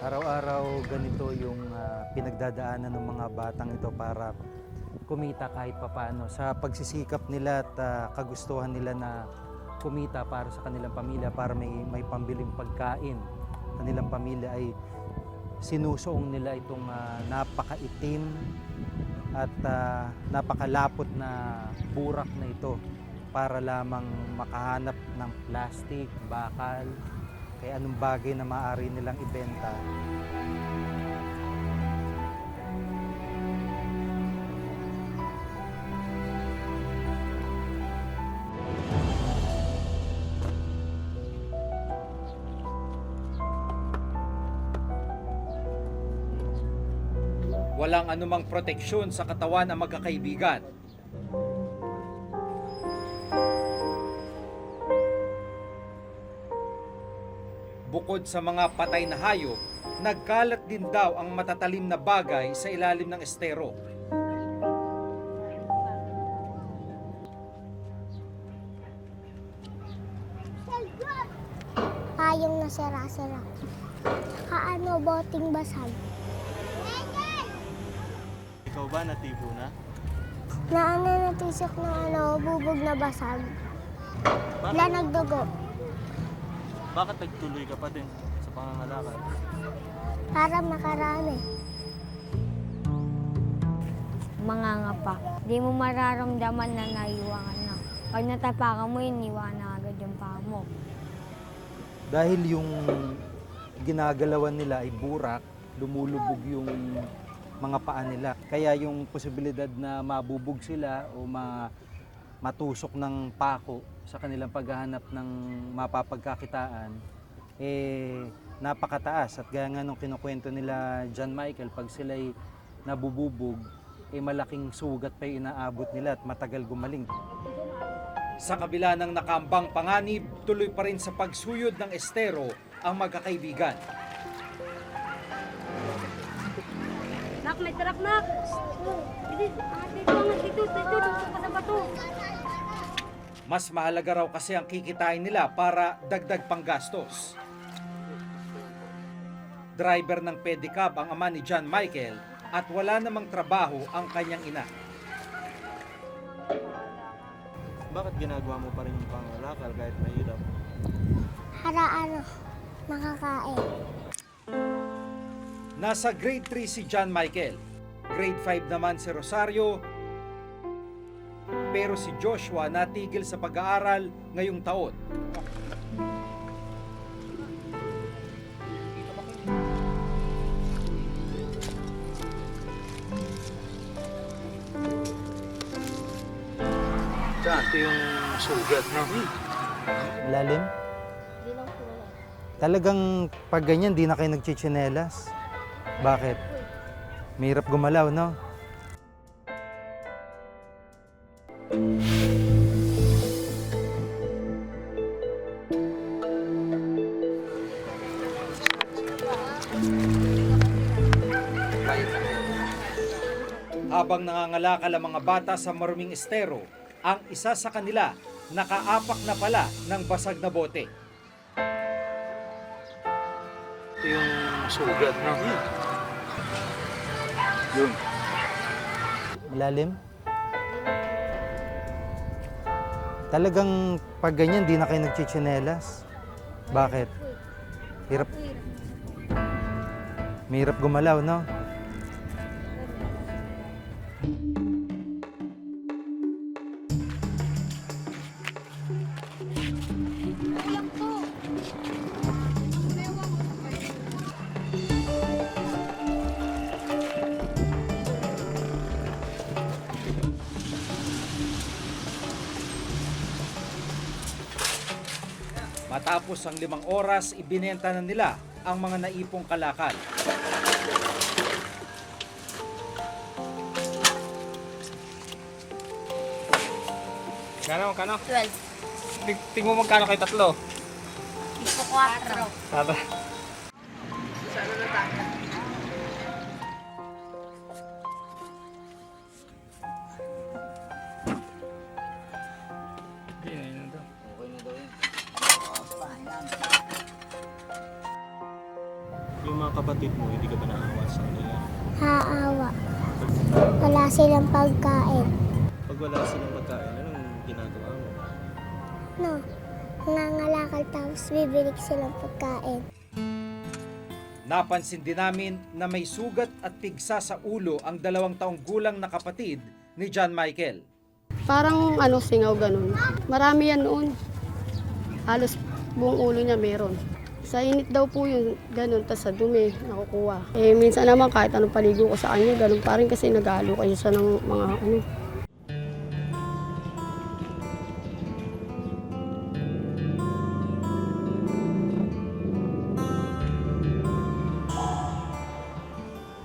Araw-araw ganito yung pinagdadaanan ng mga batang ito para kumita kahit papaano sa pagsisikap nila at kagustuhan nila na kumita para sa kanilang pamilya, para may pambiling pagkain. Kanilang pamilya ay sinusuong nila itong napakaitim at napakalapot na burak na ito para lamang makahanap ng plastic, bakal, kaya anong bagay na maaari nilang ibenta. Walang anumang proteksyon sa katawan ang magkakaibigan. Bukod sa mga patay na hayop, nagkalat din daw ang matatalim na bagay sa ilalim ng estero. Payong na sira-sira. Kaano, boting basag. Ikaw ba natibo na? Natisok ng bubog na basag. Wala nagdugo. Bakit nagtuloy ka pa din sa pangangalakal? Para makarami. Mangangapa. Di mo mararamdaman na naiwangan na. Pag natapakan mo, iniwan na agad yung paa mo. Dahil yung ginagalawan nila ay burak, lumulubog yung mga paa nila. Kaya yung posibilidad na mabubog sila o matusok ng pako sa kanilang paghahanap ng mapapagkakitaan, napakataas. At gaya nga nung kinukwento nila John Michael, pag sila'y nabububog, malaking sugat pa yung inaabot nila at matagal gumaling. Sa kabila ng nakambang panganib, tuloy pa rin sa pagsuyod ng estero ang magkakaibigan. Nak, may tarak, nak! Dito sa bato. Mas mahalaga raw kasi ang kikitain nila para dagdag panggastos. Driver ng pedicab ang ama ni John Michael at wala namang trabaho ang kanyang ina. Bakit ginagawa mo pa rin yung pangangalakal kahit mahirap? Para makakain. Nasa grade 3 si John Michael. Grade 5 naman si Rosario. Pero si Joshua natigil sa pag-aaral ngayong taon. Ito yung sugat, no? Lalim? Talagang pag ganyan, di na kayo nagchichinelas. Bakit? Mahirap gumalaw, no? Habang nangangalakal ang mga bata sa maruming estero, ang isa sa kanila nakaapak na pala ng basag na bote. Ito yung sugat, no? Yun. Malalim? Talagang pag ganyan, di na kayo nagchichinelas. Bakit? Mahirap gumalaw, no? Matapos ang 5 oras, ibinenta na nila ang mga naipong kalakal. Kano? 12. Tingmo magkano kayo tatlo? Ito 4. Tata. mga kapatid mo, hindi ka ba naawa sa kanila? Haawa. Wala silang pagkain. Pag wala silang pagkain, anong ginagawa mo? No, nangangalakal tapos bibili silang pagkain. Napansin din namin na may sugat at pigsa sa ulo ang 2 taong gulang na kapatid ni John Michael. Parang singaw ganun. Marami yan noon. Halos buong ulo niya meron. Sa init daw po yun, ganun, tas sa dumi, nakukuha. Minsan naman kahit anong paligo ko sa kanya, ganun pa rin kasi nag-aalo kayo sa ng mga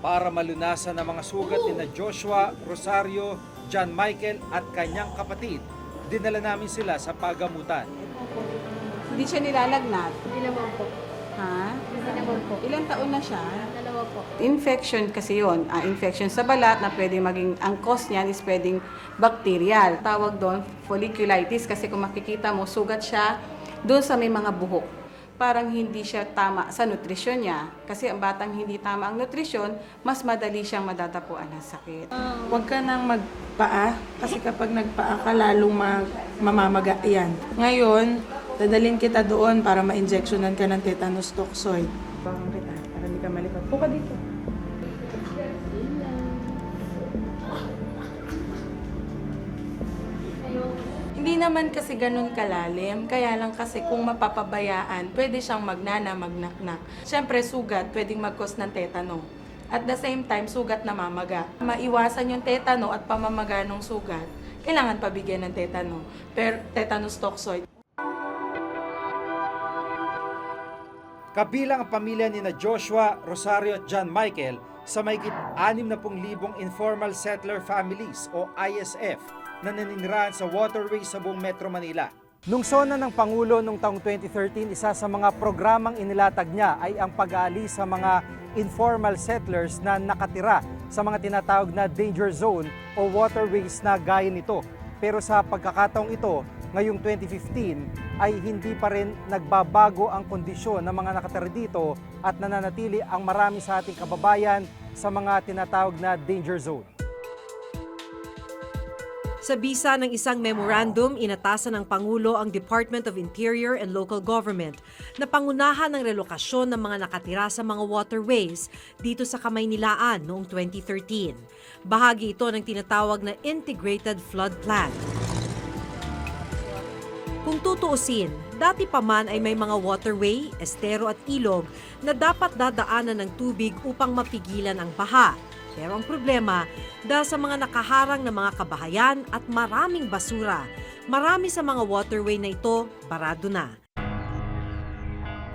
Para malunasan ang mga sugat ni na Joshua, Rosario, John Michael at kanyang kapatid, dinala namin sila sa pagamutan. Hindi siya nilalagnat. Hindi naman po. Ha? Hindi naman po. Ilang taon na siya? 2 po. Infection kasi yon, infection sa balat na pwedeng maging, ang cause niyan is pwedeng bacterial. Tawag doon folliculitis kasi kung makikita mo, sugat siya doon sa may mga buhok. Parang hindi siya tama sa nutrisyon niya. Kasi ang batang hindi tama ang nutrisyon, mas madali siyang madatapuan ng sakit. Huwag ka nang magpaa kasi kapag nagpaa ka lalong mamamaga yan. Ngayon, dadalhin kita doon para ma-injectionan ka ng tetanus toxoid. Bakang kita, para hindi ka malipat. Puka dito. Hindi naman kasi ganun kalalim, kaya lang kasi kung mapapabayaan, pwede siyang magnana, magnaknak. Siyempre, sugat, pwedeng mag-cause ng tetano. At the same time, sugat na mamaga. Maiwasan yung tetano at pamamaga ng sugat, kailangan pabigyan ng tetano, tetanus toxoid. Kabilang ang pamilya ni na Joshua, Rosario at John Michael sa mahigit 60,000 informal settler families o ISF na naninirahan sa waterways sa buong Metro Manila. Nung sona ng Pangulo noong taong 2013, isa sa mga programang inilatag niya ay ang pag-aalis sa mga informal settlers na nakatira sa mga tinatawag na danger zone o waterways na gaya nito. Pero sa pagkakataong ito, ngayong 2015 ay hindi pa rin nagbabago ang kondisyon ng mga nakatira dito at nananatili ang marami sa ating kababayan sa mga tinatawag na danger zone. Sa bisa ng isang memorandum, inatasan ng Pangulo ang Department of Interior and Local Government na pangunahan ng relokasyon ng mga nakatira sa mga waterways dito sa Kamaynilaan noong 2013. Bahagi ito ng tinatawag na Integrated Flood Plan. Kung tutuusin, dati pa man ay may mga waterway, estero at ilog na dapat dadaanan ng tubig upang mapigilan ang baha. Pero ang problema, dahil sa mga nakaharang na mga kabahayan at maraming basura, marami sa mga waterway na ito barado na.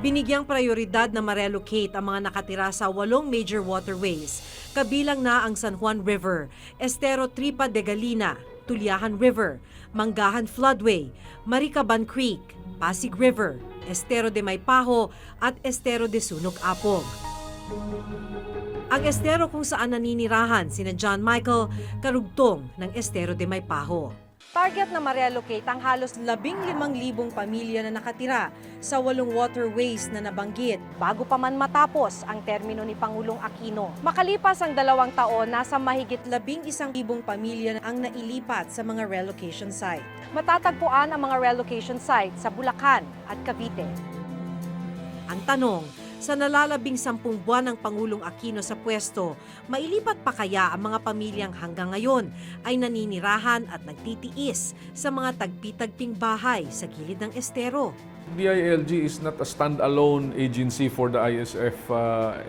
Binigyang prioridad na ma-relocate ang mga nakatira sa 8 major waterways, kabilang na ang San Juan River, Estero Tripa de Galina, Tulyahan River, Manggahan Floodway, Maricaban Creek, Pasig River, Estero de Maypaho at Estero de Sunog-Apog. Ang estero kung saan naninirahan sina John Michael, karugtong ng Estero de Maypaho. Target na ma-relocate ang halos 15,000 pamilya na nakatira sa 8 waterways na nabanggit bago pa man matapos ang termino ni Pangulong Aquino. Makalipas ang 2 taon, nasa mahigit 11,000 pamilya ang nailipat sa mga relocation site. Matatagpuan ang mga relocation site sa Bulacan at Cavite. Ang tanong, sa nalalabing 10 buwan ng Pangulong Aquino sa pwesto, mailipat pa kaya ang mga pamilyang hanggang ngayon ay naninirahan at nagtitiis sa mga tagpi-tagping bahay sa gilid ng estero? DILG is not a stand-alone agency for the ISF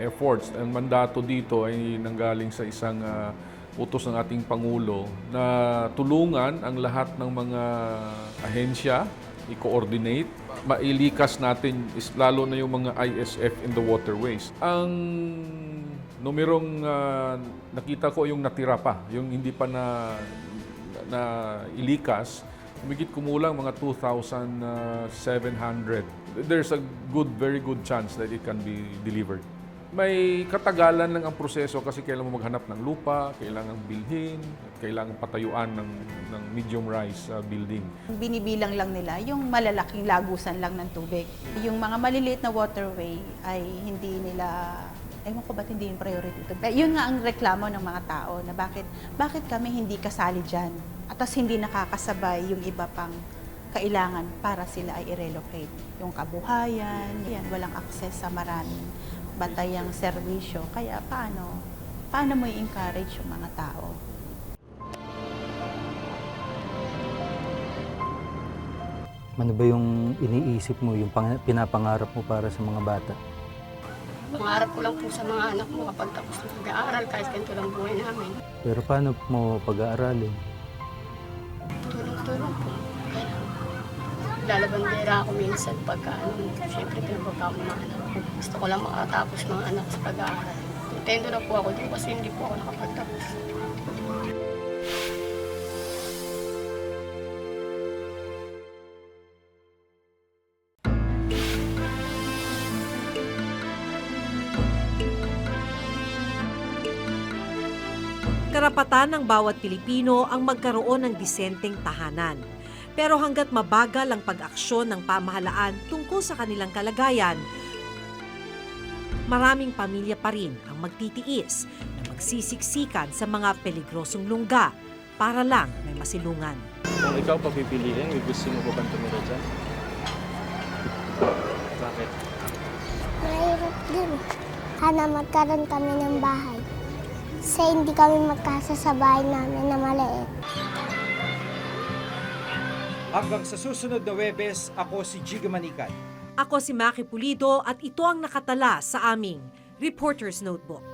efforts. Ang mandato dito ay nanggaling sa isang utos ng ating Pangulo na tulungan ang lahat ng mga ahensya, i-coordinate, mailikas natin is lalo na yung mga ISF in the waterways. Ang numerong nakita ko yung natira pa, yung hindi pa na ilikas, humigit kumulang mga 2,700. There's a very good chance that it can be delivered. May katagalan lang ang proseso kasi kailangan mo maghanap ng lupa, kailangan bilhin, kailangan patayuan ng medium-rise building. Binibilang lang nila yung malalaking lagusan lang ng tubig. Yung mga maliliit na waterway ay hindi nila Ewan ko ba't hindi yung priority ito. Yun nga ang reklamo ng mga tao na bakit kami hindi kasali dyan? At tas hindi nakakasabay yung iba pang kailangan para sila ay i-relocate. Yung kabuhayan, yan, walang access sa maraming batayang serbisyo. Kaya paano mo i-encourage yung mga tao? Ano ba yung iniisip mo, yung pinapangarap mo para sa mga bata? Pangarap ko lang po sa mga anak mo kapag tapos ng pag-aaral, kahit ganito lang buhay namin. Pero paano mo pag-aaralin? Tulong-tulong po. Kaya, lalabandera ako minsan pagka, siyempre pinapagka ko mga anak ko. Gusto ko lang makatapos mga anak sa pag-aaral. Contento na po ako doon kasi hindi po ako nakapagtapos. Karapatan ng bawat Pilipino ang magkaroon ng disenteng tahanan. Pero hanggat mabagal ang pag-aksyon ng pamahalaan tungkol sa kanilang kalagayan, maraming pamilya pa rin ang magtitiis na magsisiksikan sa mga peligrosong lungga para lang may masilungan. Kung ikaw papipiliin, gusto mo ba bang tumira dyan? Bakit? Mahirap din. Sana magkaroon kami ng bahay. Kasi hindi kami magkasa sa bahay namin na maliit. Hanggang sa susunod na Webes, ako si Jiga Manikan. Ako si Maki Pulido at ito ang nakatala sa aming Reporter's Notebook.